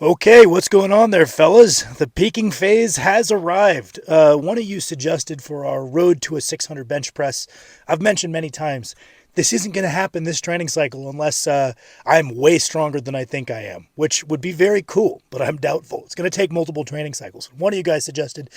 Okay, what's going on there, fellas? The peaking phase has arrived. One of you suggested for our road to a 600 bench press. I've mentioned many times this isn't going to happen this training cycle unless I'm way stronger than I think I am, which would be very cool, but I'm doubtful. It's going to take multiple training cycles. One of you guys suggested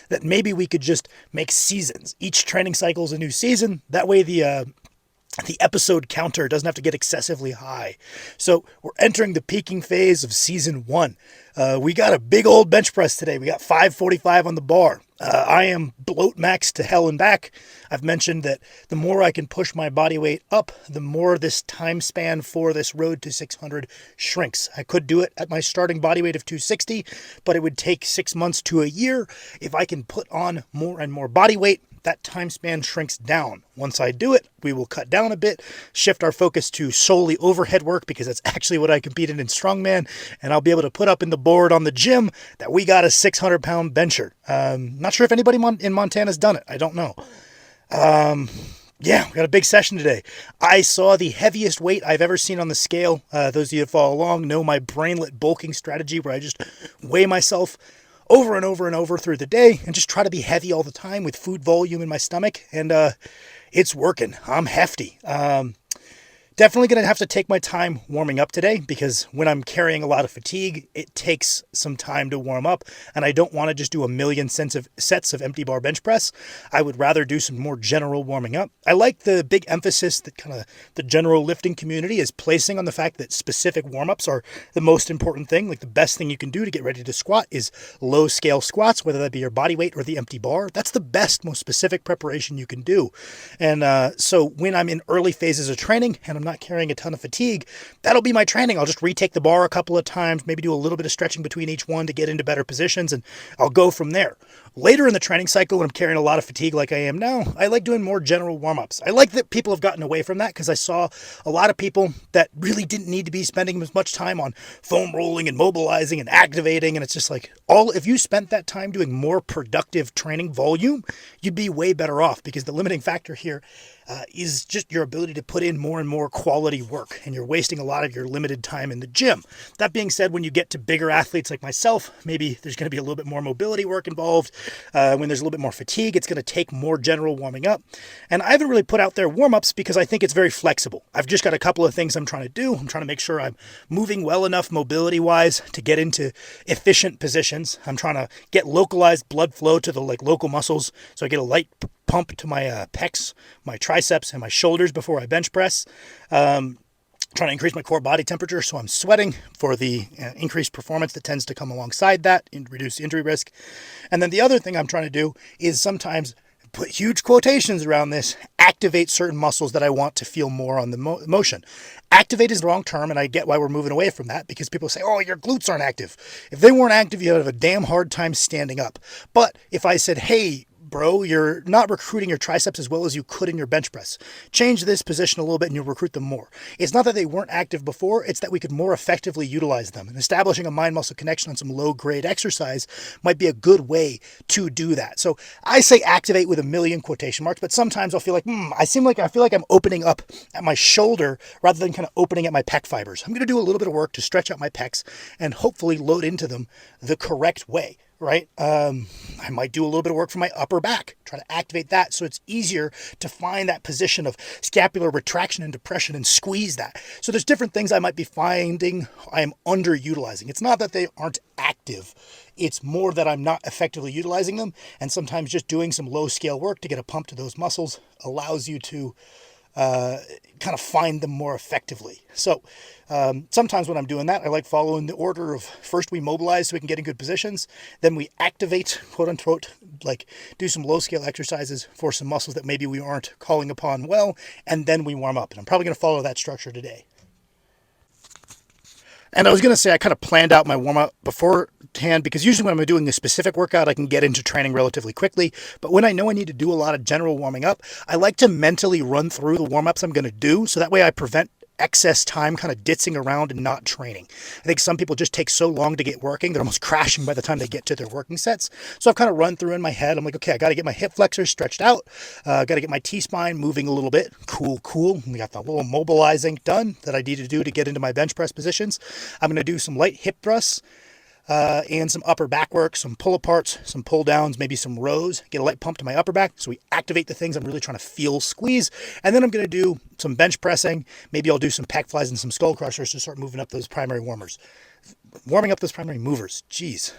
that maybe we could just make seasons. Each training cycle is a new season. That way, the episode counter doesn't have to get excessively high. So we're entering the peaking phase of season one. We got a big old bench press today. We got 545 on the bar. I am bloat max to hell and back. I've mentioned that the more I can push my body weight up, the more this time span for this road to 600 shrinks. I could do it at my starting body weight of 260, but it would take 6 months to a year. If I can put on more and more body weight, that time span shrinks down. Once I do it, we will cut down a bit, shift our focus to solely overhead work because that's actually what I competed in strongman, and I'll be able to put up in the board on the gym that we got a 600-pound bencher. Not sure if anybody in Montana's done it. I don't know. Yeah, we got a big session today. I saw the heaviest weight I've ever seen on the scale. Those of you that follow along know my brainlet bulking strategy where I just weigh myself over and over and over through the day and just try to be heavy all the time with food volume in my stomach. And it's working. I'm hefty. Definitely going to have to take my time warming up today because when I'm carrying a lot of fatigue, it takes some time to warm up. And I don't want to just do a million sets of empty bar bench press. I would rather do some more general warming up. I like the big emphasis that kind of the general lifting community is placing on the fact that specific warm-ups are the most important thing. Like the best thing you can do to get ready to squat is low scale squats, whether that be your body weight or the empty bar. That's the best, most specific preparation you can do. And so when I'm in early phases of training and I'm not carrying a ton of fatigue, that'll be my training. I'll just retake the bar a couple of times, maybe do a little bit of stretching between each one to get into better positions, and I'll go from there. Later in the training cycle, when I'm carrying a lot of fatigue like I am now, I like doing more general warm-ups. I like that people have gotten away from that because I saw a lot of people that really didn't need to be spending as much time on foam rolling and mobilizing and activating, and it's just like, if you spent that time doing more productive training volume, you'd be way better off because the limiting factor here is just your ability to put in more and more quality work, and you're wasting a lot of your limited time in the gym. That being said, when you get to bigger athletes like myself, maybe there's going to be a little bit more mobility work involved. When there's a little bit more fatigue, it's going to take more general warming up. And I haven't really put out there warm-ups because I think it's very flexible. I've just got a couple of things I'm trying to do. I'm trying to make sure I'm moving well enough mobility-wise to get into efficient positions. I'm trying to get localized blood flow to the local muscles so I get a light pump to my pecs, my triceps, and my shoulders before I bench press. Trying to increase my core body temperature so I'm sweating for the increased performance that tends to come alongside that and reduce injury risk. And then the other thing I'm trying to do is sometimes put huge quotations around this, activate certain muscles that I want to feel more on the motion. Activate is the wrong term, and I get why we're moving away from that because people say, oh, your glutes aren't active. If they weren't active, you'd have a damn hard time standing up. But if I said, hey, bro, you're not recruiting your triceps as well as you could in your bench press. Change this position a little bit and you'll recruit them more. It's not that they weren't active before, it's that we could more effectively utilize them. And establishing a mind-muscle connection on some low-grade exercise might be a good way to do that. So I say activate with a million quotation marks, but sometimes I'll feel like, I feel like I'm opening up at my shoulder rather than kind of opening at my pec fibers. I'm going to do a little bit of work to stretch out my pecs and hopefully load into them the correct way. Right? I might do a little bit of work for my upper back, try to activate that so it's easier to find that position of scapular retraction and depression and squeeze that. So there's different things I might be finding I am underutilizing. It's not that they aren't active. It's more that I'm not effectively utilizing them. And sometimes just doing some low scale work to get a pump to those muscles allows you to kind of find them more effectively. So sometimes when I'm doing that, I like following the order of first we mobilize so we can get in good positions, then we activate, quote unquote, like do some low scale exercises for some muscles that maybe we aren't calling upon well, and then we warm up. And I'm probably going to follow that structure today. And I was going to say I kind of planned out my warm-up beforehand because usually when I'm doing a specific workout, I can get into training relatively quickly. But when I know I need to do a lot of general warming up, I like to mentally run through the warm-ups I'm going to do so that way I prevent excess time kind of ditzing around and not training. I think some people just take so long to get working, they're almost crashing by the time they get to their working sets. So I've kind of run through in my head. I'm like, okay, I got to get my hip flexors stretched out. Got to get my T-spine moving a little bit. Cool. We got the little mobilizing done that I need to do to get into my bench press positions. I'm going to do some light hip thrusts. And some upper back work, some pull aparts, some pull downs, maybe some rows, get a light pump to my upper back so we activate the things I'm really trying to feel squeeze. And then I'm going to do some bench pressing. Maybe I'll do some pec flies and some skull crushers to start moving up those primary warming up those primary movers. Jeez.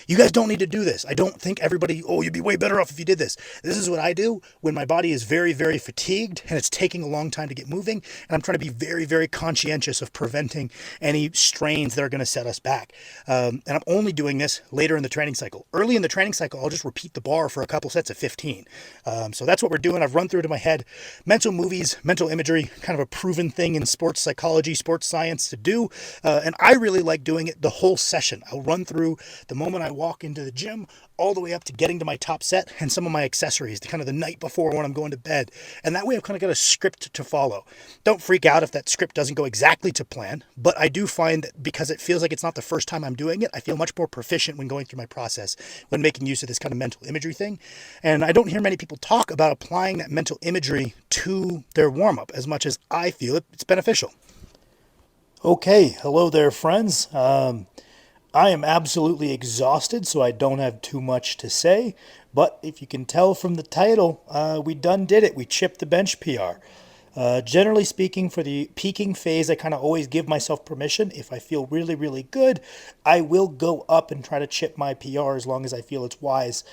You guys don't need to do this. I don't think everybody, you'd be way better off if you did this. This is what I do when my body is very, very fatigued and it's taking a long time to get moving. And I'm trying to be very, very conscientious of preventing any strains that are going to set us back. And I'm only doing this later in the training cycle. Early in the training cycle, I'll just repeat the bar for a couple sets of 15. So that's what we're doing. I've run through it in my head. Mental movies, mental imagery, kind of a proven thing in sports psychology, sports science to do. And I really like doing it the whole session. I'll run through the moment I walk into the gym all the way up to getting to my top set and some of my accessories, kind of the night before when I'm going to bed. And that way I've kind of got a script to follow. Don't freak out if that script doesn't go exactly to plan, but I do find that because it feels like it's not the first time I'm doing it, I feel much more proficient when going through my process, when making use of this kind of mental imagery thing. And I don't hear many people talk about applying that mental imagery to their warm-up as much as I feel it's beneficial. Okay, hello there, friends. I am absolutely exhausted, so I don't have too much to say. But if you can tell from the title, we done did it. We chipped the bench PR. Generally speaking, for the peaking phase, I kind of always give myself permission. If I feel really, really good, I will go up and try to chip my PR as long as I feel it's wise.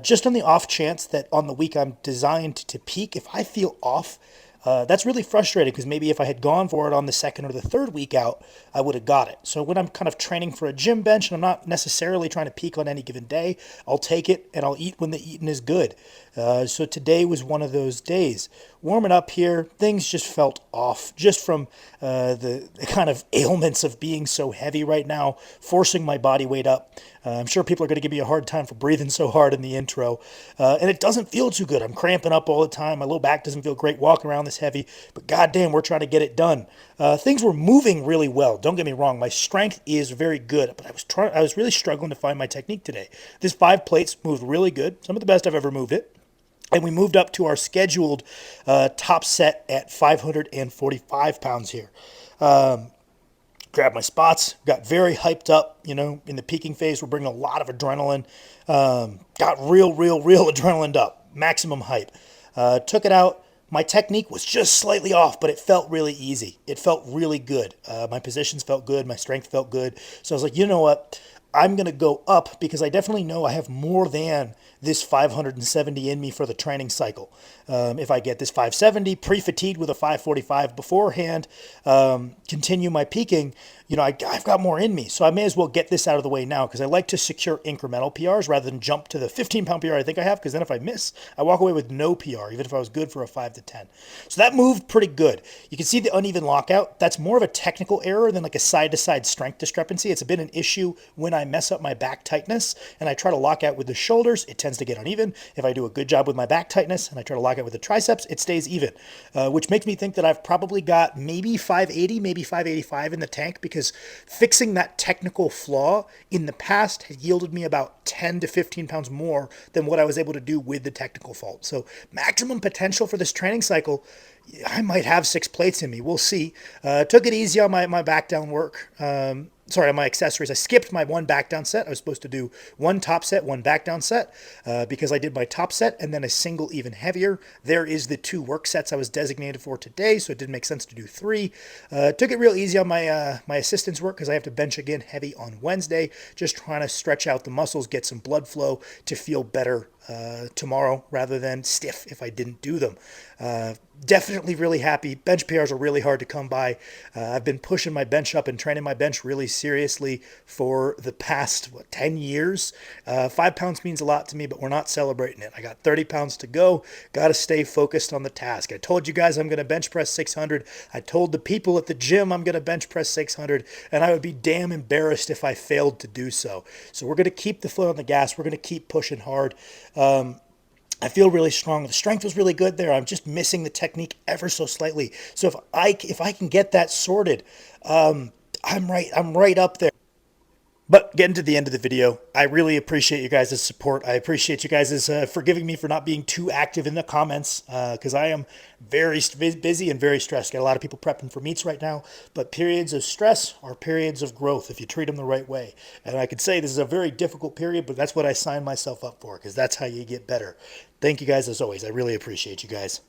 Just on the off chance that on the week I'm designed to peak, if I feel off, that's really frustrating because maybe if I had gone for it on the second or the third week out, I would have got it. So when I'm kind of training for a gym bench and I'm not necessarily trying to peak on any given day, I'll take it and I'll eat when the eating is good. So today was one of those days. Warming up here, things just felt off just from the kind of ailments of being so heavy right now, forcing my body weight up. I'm sure people are going to give me a hard time for breathing so hard in the intro. And it doesn't feel too good. I'm cramping up all the time. My low back doesn't feel great walking around this heavy. But goddamn, we're trying to get it done. Things were moving really well. Don't get me wrong. My strength is very good. But I was really struggling to find my technique today. This 5 plates moved really good. Some of the best I've ever moved it. And we moved up to our scheduled top set at 545 pounds here. Grabbed my spots, got very hyped up, in the peaking phase. We're bringing a lot of adrenaline. Got real adrenaline up, maximum hype. Took it out. My technique was just slightly off, but it felt really easy. It felt really good. My positions felt good. My strength felt good. So I was like, you know what? I'm going to go up because I definitely know I have more than this 570 in me for the training cycle. If I get this 570 pre-fatigued with a 545 beforehand, continue my peaking, I've got more in me. So I may as well get this out of the way now because I like to secure incremental PRs rather than jump to the 15-pound PR I think I have, because then if I miss, I walk away with no PR, even if I was good for a 5 to 10. So that moved pretty good. You can see the uneven lockout. That's more of a technical error than like a side-to-side strength discrepancy. It's been an issue when I mess up my back tightness and I try to lock out with the shoulders, it tends to get uneven. If I do a good job with my back tightness and I try to lock out with the triceps, it stays even, which makes me think that I've probably got maybe 580, maybe 585 in the tank, because fixing that technical flaw in the past has yielded me about 10 to 15 pounds more than what I was able to do with the technical fault. So maximum potential for this training cycle, I might have 6 plates in me. We'll see. Took it easy on my back down work. On my accessories. I skipped my 1 back down set. I was supposed to do 1 top set, 1 back down set, because I did my top set and then a single even heavier. There is the 2 work sets I was designated for today, so it didn't make sense to do 3. Took it real easy on my assistance work because I have to bench again heavy on Wednesday, just trying to stretch out the muscles, get some blood flow to feel better tomorrow rather than stiff if I didn't do them. Definitely really happy. Bench PRs are really hard to come by. I've been pushing my bench up and training my bench really seriously for the past 10 years. 5 pounds means a lot to me, but we're not celebrating it. I got 30 pounds to go. Got to stay focused on the task. I told you guys I'm going to bench press 600. I told the people at the gym I'm going to bench press 600, and I would be damn embarrassed if I failed to do so. So we're going to keep the foot on the gas. We're going to keep pushing hard. I feel really strong. The strength was really good there. I'm just missing the technique ever so slightly. So if I can get that sorted, I'm right up there. But getting to the end of the video, I really appreciate you guys' support. I appreciate you guys' forgiving me for not being too active in the comments because I am very busy and very stressed. Got a lot of people prepping for meets right now, but periods of stress are periods of growth if you treat them the right way. And I could say this is a very difficult period, but that's what I signed myself up for because that's how you get better. Thank you guys as always. I really appreciate you guys.